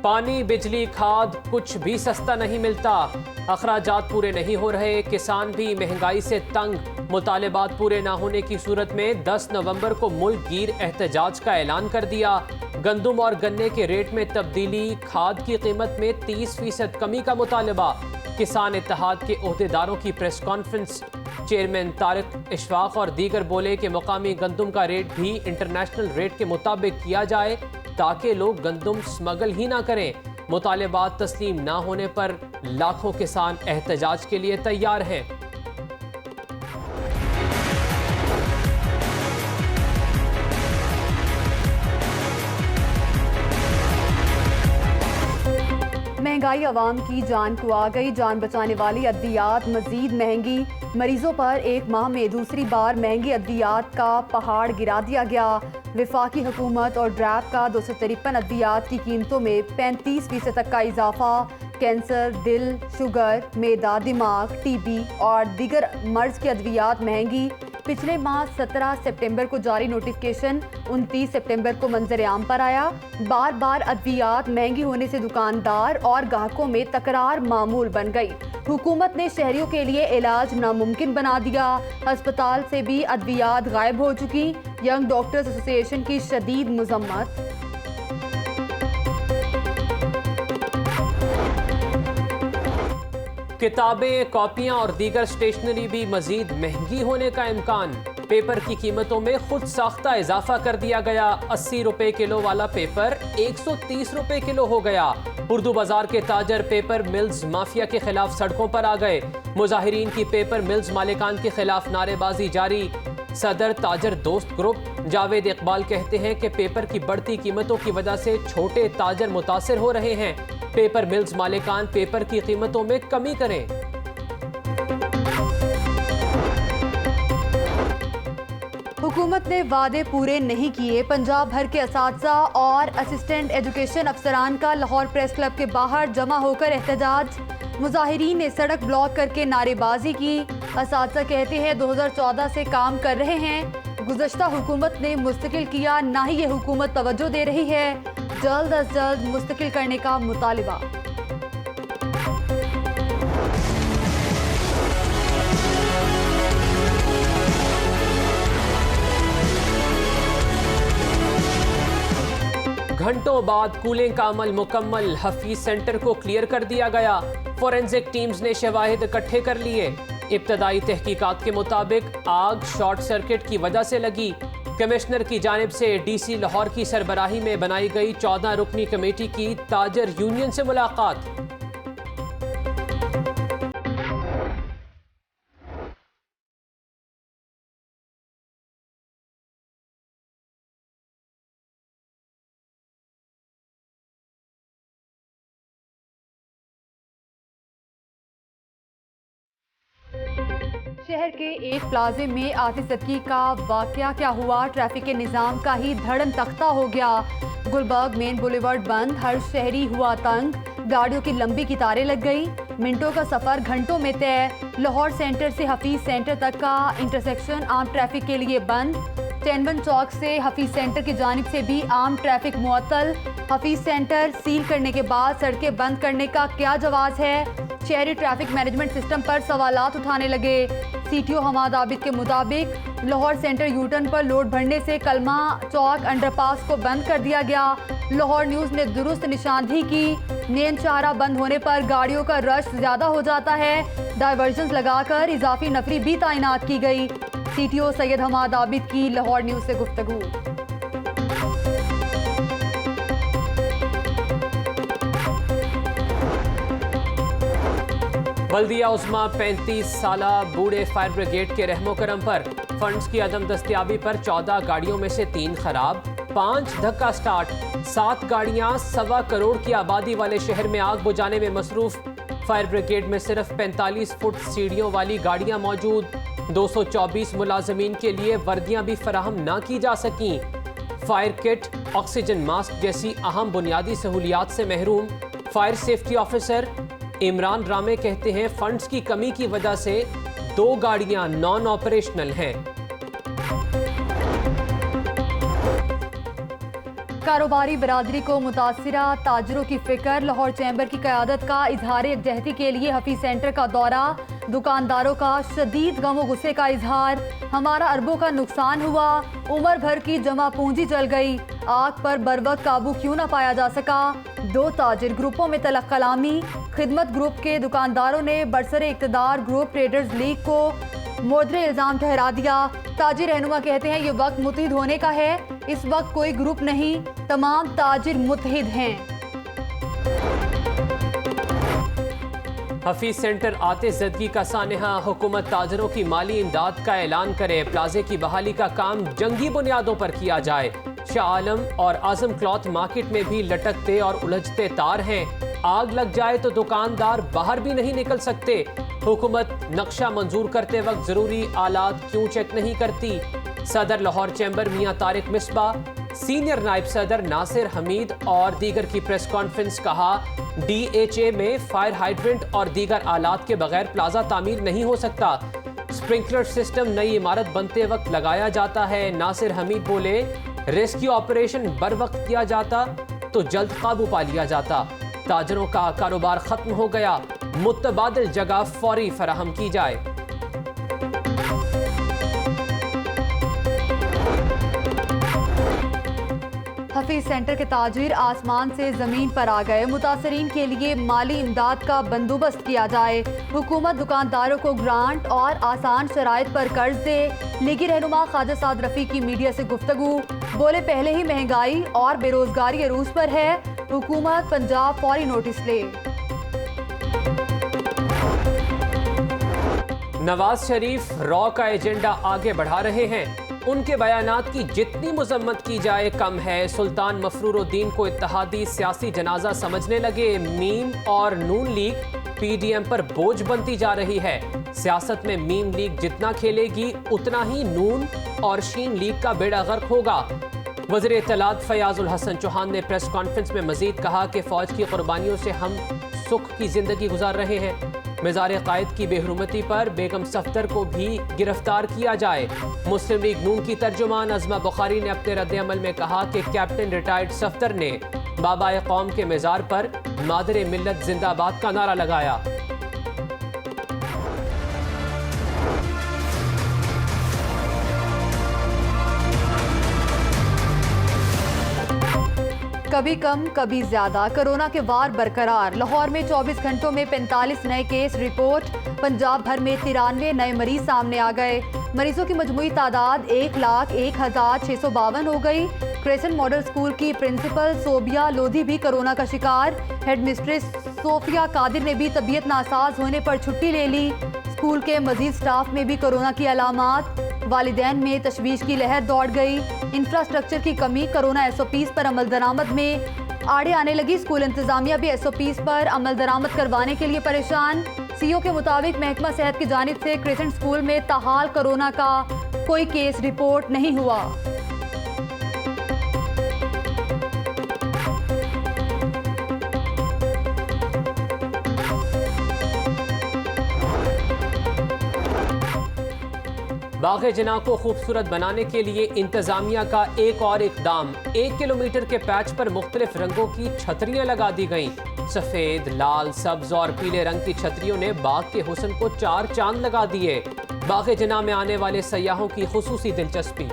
पानी, बिजली, खाद कुछ भी सस्ता नहीं मिलता। अखराजात पूरे नहीं हो रहे, किसान भी महंगाई से तंग। मुतालिबात पूरे ना होने की सूरत में 10 नवंबर को मुल्क गिर एहतजाज का ऐलान कर दिया। गंदम और गन्ने के रेट में तब्दीली, खाद की कीमत में 30% कमी का मुतालबा। किसान इत्तेहाद के ओहदेदारों की press conference. Chairman Tariq Ishfaq और दीगर बोले कि मकामी गंदम का रेट भी इंटरनेशनल रेट के मुताबिक किया जाए ताकि लोग गंदम स्मगल ही ना करें। मुतालिबात तस्लीम ना होने पर लाखों किसान एहतजाज के लिए तैयार हैं। महंगाई अवाम की जान को आ गई। जान बचाने वाली अद्वियात मजीद महंगी। मरीजों पर एक माह में दूसरी बार महंगी अद्वियात का पहाड़ गिरा दिया गया। वफाकी हुकूमत और ड्रैप का 253 अद्वियात की कीमतों में 35% तक का इजाफा। कैंसर, दिल, शुगर, मैदा, दिमाग, टीबी और दीगर मर्ज की अद्वियात महंगी। पिछले माह 17 सितंबर को जारी नोटिफिकेशन 29 सितंबर को मंजर आम पर आया। बार बार अद्वियात महंगी होने से दुकानदार और ग्राहकों में तकरार मामूल बन गई। हुकूमत ने शहरियों के लिए इलाज नामुमकिन बना दिया। अस्पताल से भी अद्वियात गायब हो चुकी। यंग डॉक्टर्स एसोसिएशन की शदीद मजम्मत। किताबें, कॉपियां और दीगर स्टेशनरी भी मजीद महंगी होने का इम्कान। पेपर की कीमतों में खुद साख्ता इजाफा कर दिया गया। 80 रुपए किलो वाला पेपर 130 रुपए किलो हो गया। उर्दू बाजार के ताजर पेपर मिल्स माफिया के खिलाफ सड़कों पर आ गए। मुजाहिरीन की पेपर मिल्स मालिकान के खिलाफ नारेबाजी जारी। सदर ताजर दोस्त ग्रुप जावेद इकबाल कहते हैं कि पेपर की बढ़ती कीमतों की वजह से छोटे ताजर मुतासिर हो रहे हैं। पेपर मिल्स मालिकान पेपर की कीमतों में कमी करें। हुकूमत ने वादे पूरे नहीं किए। पंजाब भर के असातिज़ा और असिस्टेंट एजुकेशन अफसरान का लाहौर प्रेस क्लब के बाहर जमा होकर एहतजाज। मुजाहिरीन ने सड़क ब्लॉक करके नारेबाजी की। असातिज़ा कहते हैं 2014 से काम कर रहे हैं। गुज़श्ता हुकूमत ने मुस्तकिल किया, ना ही ये हुकूमत तवज्जो दे रही है। जल्द अज जल्द मुस्तकिल करने का मुतालिबा। घंटों बाद कूलिंग का अमल मुकम्मल। हफीज सेंटर को क्लियर कर दिया गया। फोरेंसिक टीम्स ने शवाहिद इकट्ठे कर लिए। इब्तदाई तहकीकात के मुताबिक आग शॉर्ट सर्किट की वजह से लगी। कमिश्नर की जानिब से डीसी लाहौर की सरबराही में बनाई गई 14 रुकनी कमेटी की ताजर यूनियन से मुलाकात। शहर के एक प्लाजे में आतिशबाजी का वाकया क्या हुआ? ट्रैफिक के निज़ाम का ही धड़न तख्ता हो गया। गुलबर्ग मेन बुलेवर्ड बंद, हर शहरी हुआ तंग। गाड़ियों की लंबी कतारें लग गई। मिनटों का सफर घंटों में तय। लाहौर सेंटर से हफीज सेंटर तक का इंटरसेक्शन आम ट्रैफिक के लिए बंद। टेनवन चौक से हफीज सेंटर की जानिब से भी आम ट्रैफिक मुअत्तल। हफीज सेंटर सील करने के बाद सड़कें बंद करने का क्या जवाब है? शहरी ट्रैफिक मैनेजमेंट सिस्टम पर सवालात उठाने लगे। सीटीओ हमाद आबिद के मुताबिक लाहौर सेंटर यूटर्न पर लोड बढ़ने से कलमा चौक अंडरपास को बंद कर दिया गया। लाहौर न्यूज़ ने दुरुस्त निशानदही की। मेन चारा बंद होने पर गाड़ियों का रश ज्यादा हो जाता है। डायवर्जन लगाकर इजाफी नफरी भी तैनात की गई। सीटीओ सैयद हमाद आबिद की लाहौर न्यूज़ से गुफ्तगू। बल्दिया उस्मा 35 साला बूढ़े फायर ब्रिगेड के रहमो करम पर फंड्स की अदम दस्तियाबी पर 14 गाड़ियों में से 3 खराब, 5 धक्का स्टार्ट। 7 गाड़ियां 1.25 करोड़ की आबादी वाले शहर में आग बुझाने में मसरूफ। फायर ब्रिगेड में सिर्फ 45 फुट सीढ़ियों वाली गाड़ियां मौजूद। 224 मुलाजमीन के लिए वर्दियां भी फराहम ना की जा सकी। फायर किट, ऑक्सीजन मास्क जैसी अहम बुनियादी सहूलियात से महरूम। फायर सेफ्टी ऑफिसर इमरान रामे कहते हैं फंड्स की कमी की वजह से 2 गाड़ियां नॉन ऑपरेशनल हैं। कारोबारी बरादरी को मुतासिरा ताजरों की फिक्र, लाहौर चैम्बर की क़यादत का इजहार यकजहती के लिए हफीज सेंटर का दौरा, दुकानदारों का शदीद गम व गुस्से का इजहार। हमारा अरबों का नुकसान हुआ, उम्र भर की जमा पूंजी जल गई, आग पर बरवक्त काबू क्यों न पाया जा सका। 2 ताजिर ग्रुपों में तलक कलामी, खिदमत ग्रुप के दुकानदारों ने बरसरे इक़्तिदार ग्रुप ट्रेडर्स लीग को मोदरे इल्ज़ाम ठहरा दिया। ताजिर रहनुमा कहते हैं ये वक्त मुतहिद होने का है, इस वक्त कोई ग्रुप नहीं, तमाम ताजिर मुतहिद हैं। हफीज सेंटर आते जदगी का सानहा, हुकूमत ताजरों की माली इमदाद का ऐलान करे, प्लाजे की बहाली का काम जंगी बुनियादों पर किया जाए। शाह आलम और आजम क्लॉथ मार्केट में भी लटकते और उलझते तार हैं, आग लग जाए तो दुकानदार बाहर भी नहीं निकल सकते। हुकूमत नक्शा मंजूर करते वक्त जरूरी आलात क्यों चेक नहीं करती। सदर लाहौर चैम्बर मियां तारिक मिसबा, सीनियर नायब सदर नासिर हमीद और दीगर की प्रेस कॉन्फ्रेंस। कहा DHA में फायर हाइड्रेंट और दीगर आलात के बगैर प्लाजा तामीर नहीं हो सकता। स्प्रिंकलर सिस्टम नई इमारत बनते वक्त लगाया जाता है। नासिर हमीद बोले रेस्क्यू ऑपरेशन बर वक्त किया जाता तो जल्द काबू पा लिया जाता। ताजरों का कारोबार खत्म हो गया, मुतबादिल जगह फौरी फराहम की जाए। हफीज सेंटर के ताजिर आसमान से जमीन पर आ गए, मुतासरीन के लिए माली इमदाद का बंदोबस्त किया जाए। हुकूमत दुकानदारों को ग्रांट और आसान शराइत पर कर्ज दे। लीगी रहनुमा ख्वाजा साद रफी की मीडिया से गुफ्तगू, बोले पहले ही महंगाई और बेरोजगारी अरूज पर है, हुकूमत पंजाब फौरी नोटिस ले। नवाज शरीफ रॉ का एजेंडा आगे बढ़ा रहे हैं, उनके बयानात की जितनी मजम्मत की जाए कम है। सुल्तान मफरूरुद्दीन को इत्तेहादी सियासी जनाजा समझने लगे। मीम और नून लीग PDM पर बोझ बनती जा रही है। सियासत में मीम लीग जितना खेलेगी उतना ही नून और शीन लीग का बेड़ा गर्क होगा। वज़ीर इत्तलात फयाजुल हसन चौहान ने प्रेस कॉन्फ्रेंस में मजीद कहा कि फौज की कुर्बानियों से हम सुख की जिंदगी गुजार रहे हैं। मिज़ार कायद की बेहरुमती पर बेगम सफदर को भी गिरफ्तार किया जाए। मुस्लिम लीग नून की तर्जुमान अज़मा बुखारी ने अपने रद्द-ए-अमल में कहा कि कैप्टन रिटायर्ड सफदर ने बाबा कौम के मज़ार पर मादरे मिल्लत जिंदाबाद का नारा लगाया। कभी कम कभी ज्यादा, कोरोना के वार बरकरार। लाहौर में 24 घंटों में 45 नए केस रिपोर्ट, पंजाब भर में 93 नए मरीज सामने आ गए। मरीजों की मजमूई तादाद 1,01,652 हो गई। क्रेसेंट मॉडल स्कूल की प्रिंसिपल सोबिया लोधी भी कोरोना का शिकार। हेड मिस्ट्रेस सोफिया कादिर ने भी तबीयत नासाज होने पर छुट्टी ले ली। स्कूल के मजीद स्टाफ में भी कोरोना की अलामात। वालिदैन में तशवीश की लहर दौड़ गई। इंफ्रास्ट्रक्चर की कमी, कोरोना SOPs पर अमल दरामद में आड़े आने लगी। स्कूल इंतजामिया भी SOPs पर अमल दरामद करवाने के लिए परेशान। CO के मुताबिक महकमा सेहत की जानिब से क्रेसेंट स्कूल में ताहाल कोरोना का कोई केस रिपोर्ट नहीं हुआ। बाग़े जना को खूबसूरत बनाने के लिए इंतजामिया का एक और इकदाम। 1 किलोमीटर के पैच पर मुख्तलिफ रंगों की छतरियां लगा दी गईं। सफेद, लाल, सब्ज और पीले रंग की छतरियों ने बाग के हुस्न को 4 चांद लगा दिए। बाग़े जना में आने वाले सयाहों की खुसूसी दिलचस्पी।